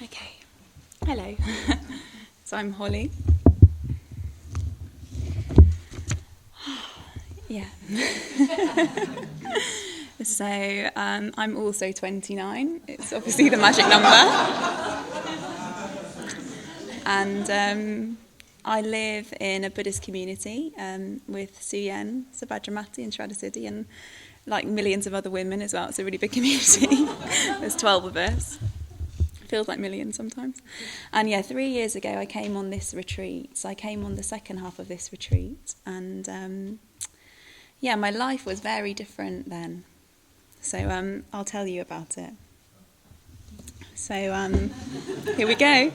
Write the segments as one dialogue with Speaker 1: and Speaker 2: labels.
Speaker 1: Okay, hello. So I'm Holly. Yeah. So I'm also 29. It's obviously the magic number. And I live in a Buddhist community with Suyen, Sabadramati and Shradasiddhi, and like millions of other women as well. It's a really big community. There's 12 of us. Feels like millions sometimes. And yeah, 3 years ago I came on this retreat. So I came on the second half of this retreat. And yeah, my life was very different then. So I'll tell you about it. So here we go.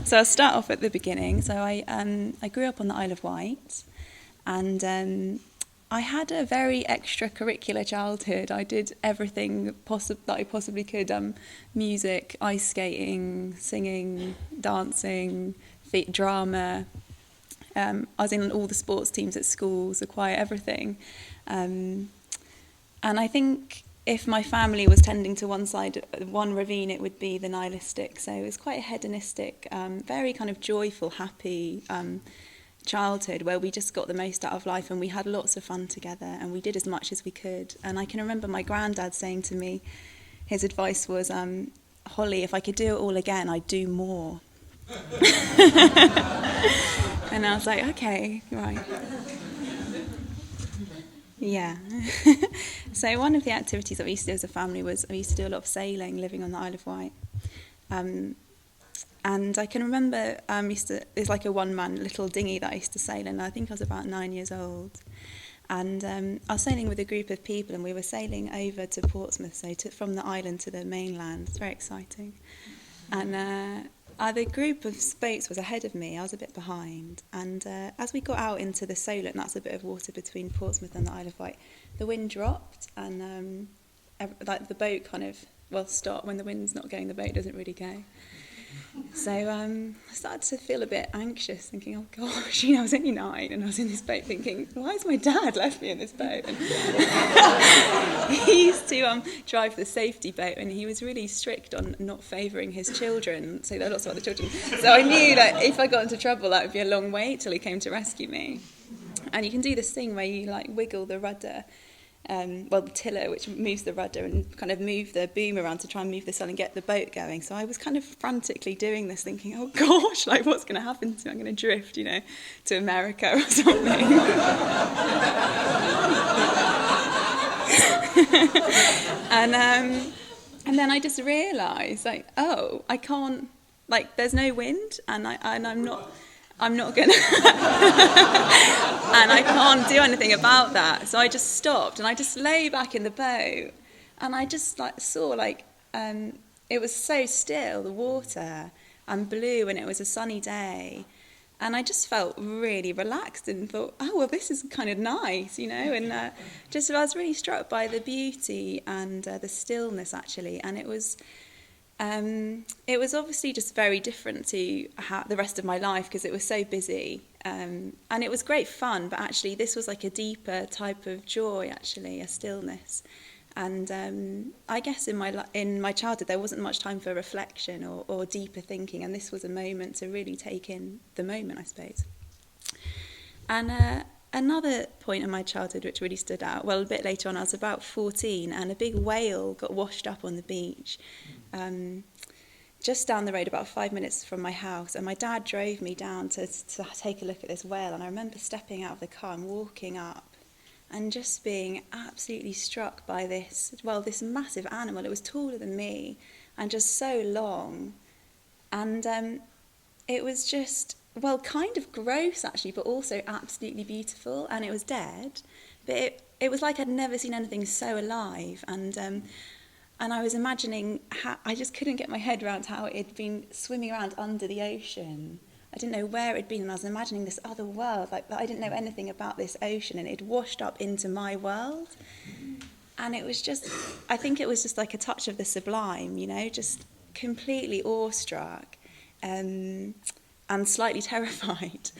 Speaker 1: So I'll start off at the beginning. So I grew up on the Isle of Wight, and I had a very extracurricular childhood. I did everything that I possibly could: music, ice skating, singing, dancing, drama. I was in all the sports teams at schools, the choir, everything. And I think if my family was tending to one side, one ravine, it would be the nihilistic. So it was quite a hedonistic, very kind of joyful, happy childhood where we just got the most out of life and we had lots of fun together and we did as much as we could. And I can remember my granddad saying to me, his advice was, Holly, if I could do it all again, I'd do more. And I was like, okay, right. Yeah. So one of the activities that we used to do as a family was we used to do a lot of sailing, living on the Isle of Wight. And I can remember there's like a one-man little dinghy that I used to sail in. I think I was about 9 years old. And I was sailing with a group of people and we were sailing over to Portsmouth, so from the island to the mainland. It's very exciting. And the group of boats was ahead of me. I was a bit behind. And as we got out into the Solent, and that's a bit of water between Portsmouth and the Isle of Wight, the wind dropped and like the boat kind of, stopped. When the wind's not going, the boat doesn't really go. So I started to feel a bit anxious, thinking, oh gosh, I was only 9 and I was in this boat thinking, why has my dad left me in this boat? And he used to drive the safety boat and he was really strict on not favouring his children, so there were lots of other children. So I knew that if I got into trouble, that would be a long wait till he came to rescue me. And you can do this thing where you like wiggle the rudder, the tiller, which moves the rudder, and kind of move the boom around to try and move the sail and get the boat going. So I was kind of frantically doing this, thinking, oh gosh, like what's going to happen to me? I'm going to drift, to America or something. And then I just realised, like, oh, I can't, like, there's no wind, and I'm not going to, and I can't do anything about that. So I just stopped and I just lay back in the boat and I just saw it was so still, the water, and blue, and it was a sunny day. And I just felt really relaxed and thought, oh, well, this is kind of nice, and I was really struck by the beauty and the stillness, actually. And it was obviously just very different to the rest of my life because it was so busy. And it was great fun, but actually this was like a deeper type of joy, actually, a stillness. And I guess in my childhood there wasn't much time for reflection or deeper thinking, and this was a moment to really take in the moment, I suppose. And another point in my childhood which really stood out, a bit later on, I was about 14, and a big whale got washed up on the beach. Just down the road, about 5 minutes from my house, and my dad drove me down to take a look at this whale. And I remember stepping out of the car and walking up and just being absolutely struck by this massive animal. It was taller than me and just so long, and it was just kind of gross, actually, but also absolutely beautiful. And it was dead, but it was like I'd never seen anything so alive. And I was imagining how I just couldn't get my head around how it had been swimming around under the ocean. I didn't know where it had been, and I was imagining this other world, like that I didn't know anything about this ocean, and it had washed up into my world. And it was just, I think it was just like a touch of the sublime, just completely awestruck and slightly terrified.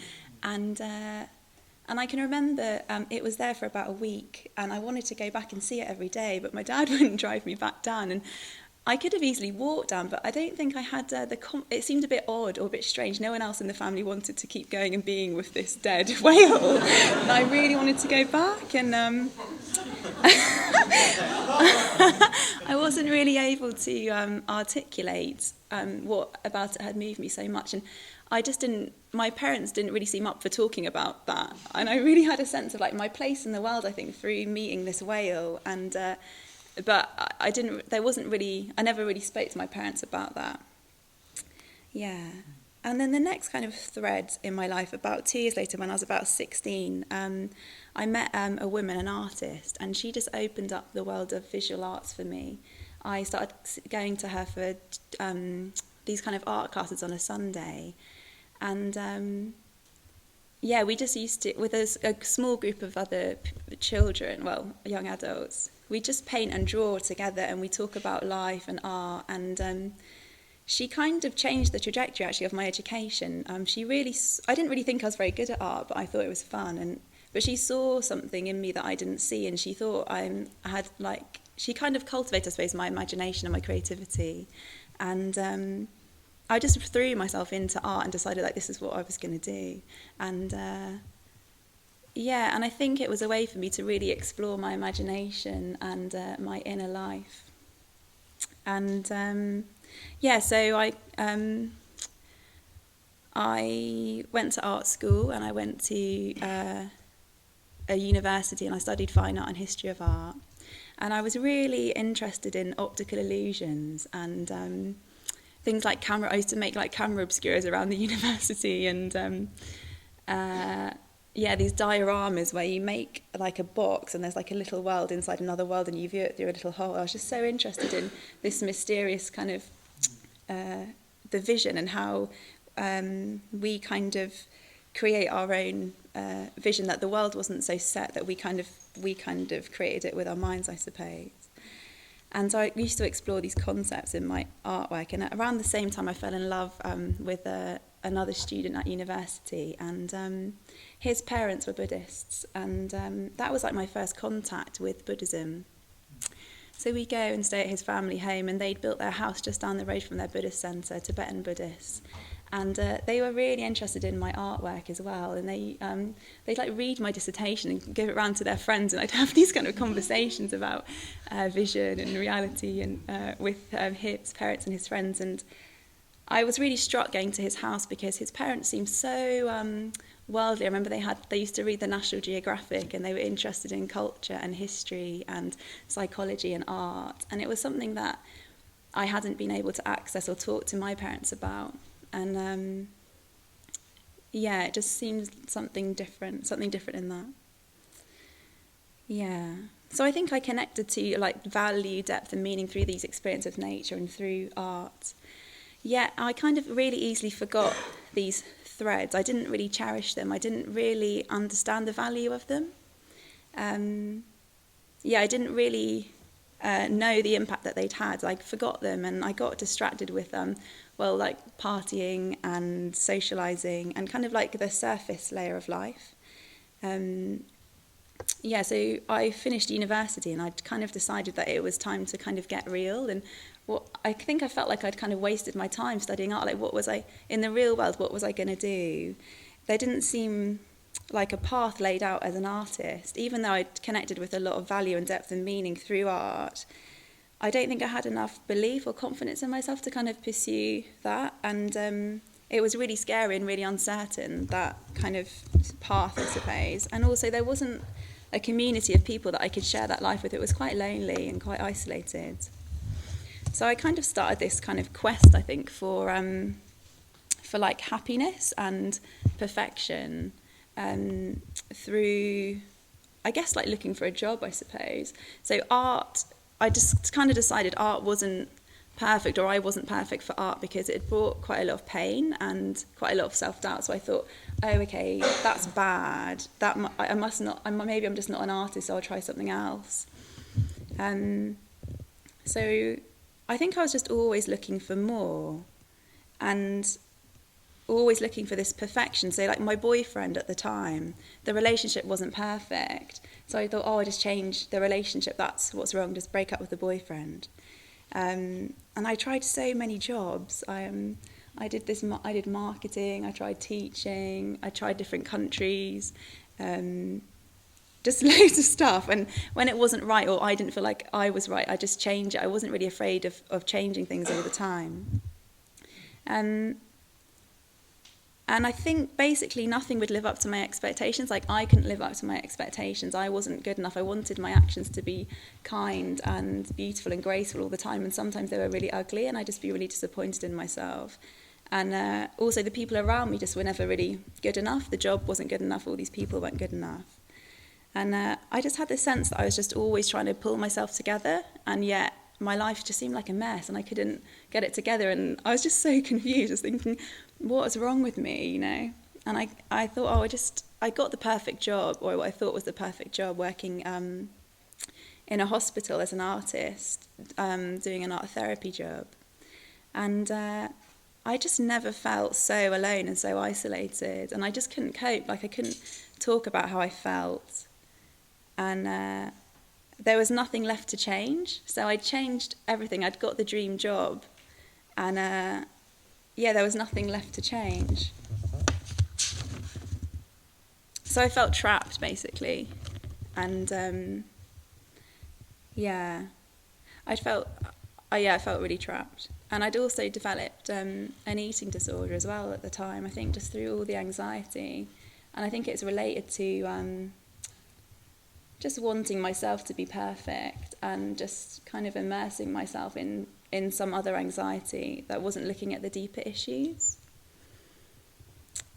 Speaker 1: And I can remember it was there for about a week, and I wanted to go back and see it every day, but my dad wouldn't drive me back down. And I could have easily walked down, but I don't think I had it seemed a bit odd or a bit strange. No one else in the family wanted to keep going and being with this dead whale. And I really wanted to go back, and I wasn't really able to articulate what about it had moved me so much. And my parents didn't really seem up for talking about that. And I really had a sense of like my place in the world, I think, through meeting this whale. And but I never really spoke to my parents about that. Yeah. And then the next kind of thread in my life, about 2 years later, when I was about 16, I met a woman, an artist, and she just opened up the world of visual arts for me. I started going to her for these kind of art classes on a Sunday. And we just used to, with a small group of other children, young adults, we just paint and draw together, and we talk about life and art. And she kind of changed the trajectory, actually, of my education. I didn't really think I was very good at art, but I thought it was fun. But she saw something in me that I didn't see, and she thought she kind of cultivated, I suppose, my imagination and my creativity. And I just threw myself into art and decided like this is what I was going to do. And and I think it was a way for me to really explore my imagination and my inner life. And so I went to art school, and I went to a university, and I studied fine art and history of art. And I was really interested in optical illusions and things like camera. I used to make like camera obscuras around the university, and these dioramas where you make like a box and there's like a little world inside another world, and you view it through a little hole. I was just so interested in this mysterious kind of the vision, and how we kind of create our own vision, that the world wasn't so set, that we kind of created it with our minds, I suppose. And so I used to explore these concepts in my artwork. And around the same time, I fell in love with another student at university, and his parents were Buddhists, and that was like my first contact with Buddhism. So we go and stay at his family home, and they'd built their house just down the road from their Buddhist centre, Tibetan Buddhists. And they were really interested in my artwork as well, and they'd like read my dissertation and give it around to their friends, and I'd have these kind of conversations about vision and reality and with his parents and his friends. And I was really struck going to his house because his parents seemed so worldly. I remember they used to read the National Geographic, and they were interested in culture and history and psychology and art, and it was something that I hadn't been able to access or talk to my parents about. And it just seems something different in that. Yeah. So I think I connected to like value, depth and meaning through these experiences of nature and through art. Yet I kind of really easily forgot these threads. I didn't really cherish them. I didn't really understand the value of them. I didn't really know the impact that they'd had. I forgot them, and I got distracted with like partying and socialising and kind of like the surface layer of life. So I finished university, and I'd kind of decided that it was time to kind of get real. And I think I felt like I'd kind of wasted my time studying art. Like, what was I, in the real world, what was I going to do? There didn't seem like a path laid out as an artist. Even though I'd connected with a lot of value and depth and meaning through art, I don't think I had enough belief or confidence in myself to kind of pursue that. And it was really scary and really uncertain, that kind of path, I suppose. And also there wasn't a community of people that I could share that life with. It was quite lonely and quite isolated. So I kind of started this kind of quest, I think, for like happiness and perfection through, I guess, like looking for a job, I suppose. So art, I just kind of decided art wasn't perfect, or I wasn't perfect for art, because it brought quite a lot of pain and quite a lot of self-doubt. So I thought, oh, okay, that's bad. Maybe I'm just not an artist, so I'll try something else. So I think I was just always looking for more, and always looking for this perfection. So like my boyfriend at the time, the relationship wasn't perfect. So I thought, I'll just change the relationship. That's what's wrong. Just break up with the boyfriend. And I tried so many jobs. I did marketing, I tried teaching, I tried different countries, just loads of stuff. And when it wasn't right, or I didn't feel like I was right, I just changed it. I wasn't really afraid of changing things all the time. And I think basically nothing would live up to my expectations. Like, I couldn't live up to my expectations. I wasn't good enough. I wanted my actions to be kind and beautiful and graceful all the time, and sometimes they were really ugly, and I'd just be really disappointed in myself. And also the people around me just were never really good enough. The job wasn't good enough. All these people weren't good enough. And I just had this sense that I was just always trying to pull myself together, and yet my life just seemed like a mess, and I couldn't get it together. And I was just so confused, just thinking, what is wrong with me, you know? And I thought, I got the perfect job, or what I thought was the perfect job, working in a hospital as an artist, doing an art therapy job. And I just never felt so alone and so isolated, and I just couldn't cope. Like, I couldn't talk about how I felt, and there was nothing left to change. So I changed everything. I'd got the dream job, and there was nothing left to change. So I felt trapped, basically, and I felt really trapped. And I'd also developed an eating disorder as well at the time, I think, just through all the anxiety. And I think it's related to just wanting myself to be perfect, and just kind of immersing myself in some other anxiety that wasn't looking at the deeper issues.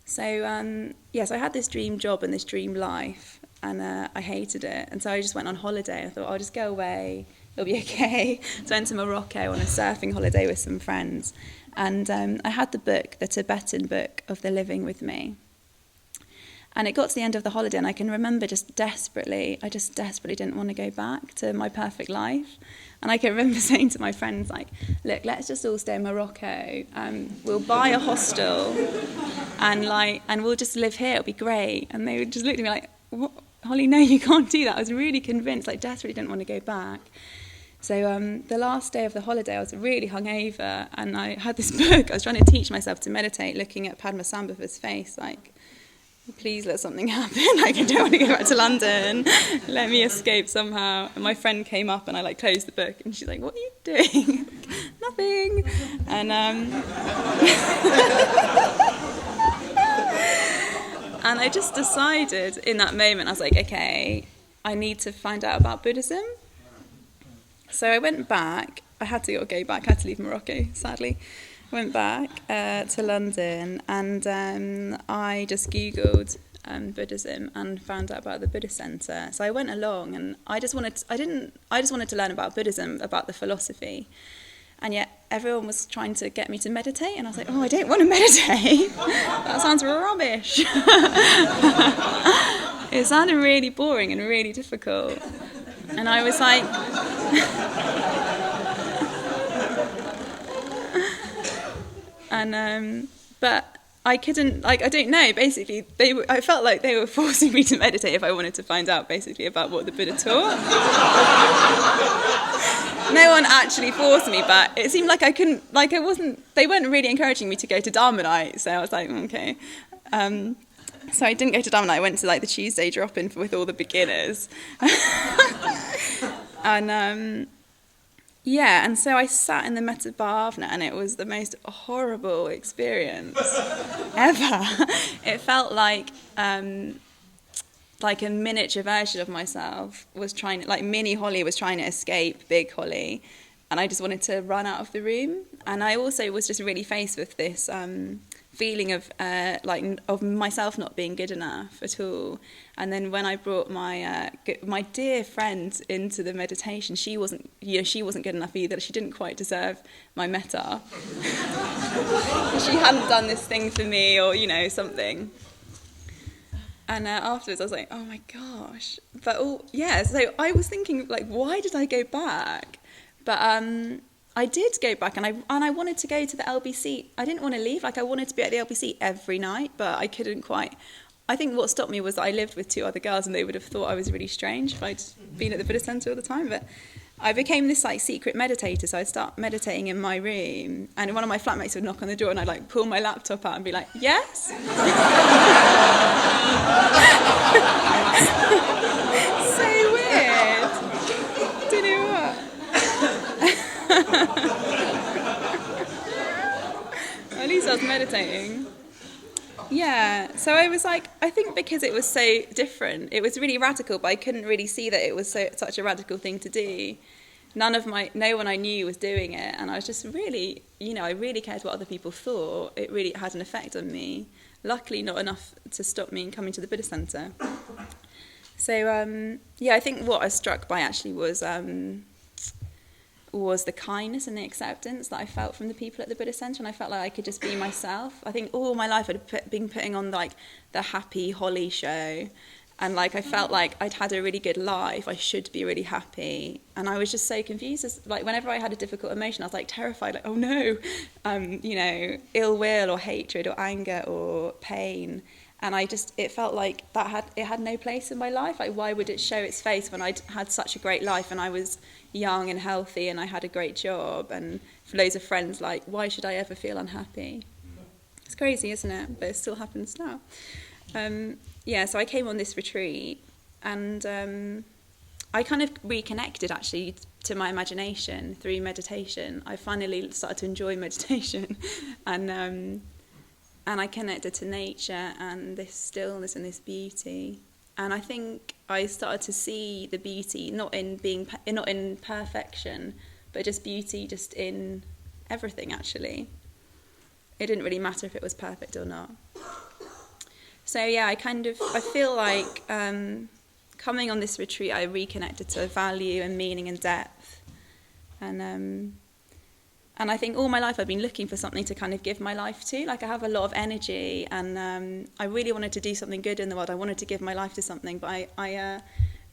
Speaker 1: So, so I had this dream job and this dream life, and I hated it. And so I just went on holiday. I thought, I'll just go away, it'll be okay. So I went to Morocco on a surfing holiday with some friends. And I had the book, the Tibetan book of the living, with me. And it got to the end of the holiday, and I can remember I just desperately didn't want to go back to my perfect life. And I can remember saying to my friends, like, look, let's just all stay in Morocco. We'll buy a hostel, and we'll just live here. It'll be great. And they would just look at me like, what? Holly, no, you can't do that. I was really convinced, like, desperately didn't want to go back. So the last day of the holiday, I was really hungover, and I had this book. I was trying to teach myself to meditate, looking at Padmasambhava's face, like, please let something happen. Like, I don't want to go back to London. Let me escape somehow. And my friend came up, and I closed the book, and she's like, what are you doing? Nothing. And and I just decided in that moment, I was like, okay, I need to find out about Buddhism. So I went back. I had to go back. I had to leave Morocco, sadly. Went back to London, and I just Googled Buddhism and found out about the Buddhist Centre. So I went along, and I just wanted to learn about Buddhism, about the philosophy, and yet everyone was trying to get me to meditate, and I was like, I don't want to meditate. That sounds rubbish. It sounded really boring and really difficult, and I was like. And but I couldn't, like, I don't know, basically I felt like they were forcing me to meditate if I wanted to find out basically about what the Buddha taught. No one actually forced me, but it seemed like I couldn't, like, they weren't really encouraging me to go to Dharma night, so I was like, okay. So I didn't go to Dharma night. I went to, like, the Tuesday drop-in with all the beginners. And so I sat in the Metta Bhavana, and it was the most horrible experience ever. It felt like a miniature version of myself was trying, like, mini Holly was trying to escape big Holly, and I just wanted to run out of the room. And I also was just really faced with this feeling of myself not being good enough at all. And then when I brought my dear friend into the meditation, she wasn't good enough either. She didn't quite deserve my metta. She hadn't done this thing for me, or something. And afterwards I was like, oh my gosh. So I was thinking, like, why did I go back? But I did go back, and I wanted to go to the LBC. I didn't want to leave. Like, I wanted to be at the LBC every night, but I couldn't quite. I think what stopped me was that I lived with two other girls, and they would have thought I was really strange if I'd been at the Buddhist Centre all the time. But I became this like secret meditator. So I'd start meditating in my room, and one of my flatmates would knock on the door, and I'd like pull my laptop out and be like, yes. So weird. Do you know what? At least I was meditating. Yeah, so I was like, I think because it was so different, it was really radical, but I couldn't really see that it was such a radical thing to do. No one I knew was doing it, and I was just really, I really cared what other people thought. It really had an effect on me. Luckily, not enough to stop me coming to the Buddhist centre. So, I think what I was struck by actually was the kindness and the acceptance that I felt from the people at the Buddhist centre, and I felt like I could just be myself. I think all my life I'd been putting on like the happy Holly show, and like I felt like I'd had a really good life, I should be really happy, and I was just so confused. Like whenever I had a difficult emotion, I was like terrified, like, oh no, ill will or hatred or anger or pain. And it felt like it had no place in my life. Like, why would it show its face when I'd had such a great life and I was young and healthy and I had a great job and loads of friends? Like, why should I ever feel unhappy? It's crazy, isn't it? But it still happens now. So I came on this retreat, and I kind of reconnected actually to my imagination through meditation. I finally started to enjoy meditation, and I connected to nature and this stillness and this beauty. And I think I started to see the beauty not in perfection, but just beauty just in everything. Actually, it didn't really matter if it was perfect or not. So yeah, I feel like coming on this retreat, I reconnected to value and meaning and depth, and I think all my life I've been looking for something to kind of give my life to. Like I have a lot of energy, and I really wanted to do something good in the world. I wanted to give my life to something, but I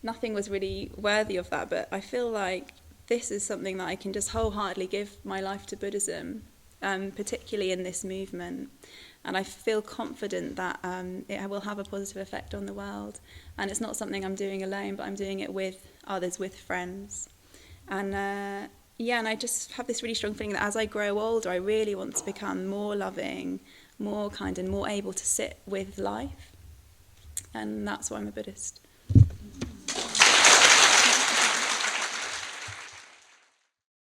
Speaker 1: nothing was really worthy of that. But I feel like this is something that I can just wholeheartedly give my life to Buddhism, particularly in this movement. And I feel confident that it will have a positive effect on the world. And it's not something I'm doing alone, but I'm doing it with others, with friends. And and I just have this really strong feeling that as I grow older, I really want to become more loving, more kind, and more able to sit with life. And that's why I'm a Buddhist.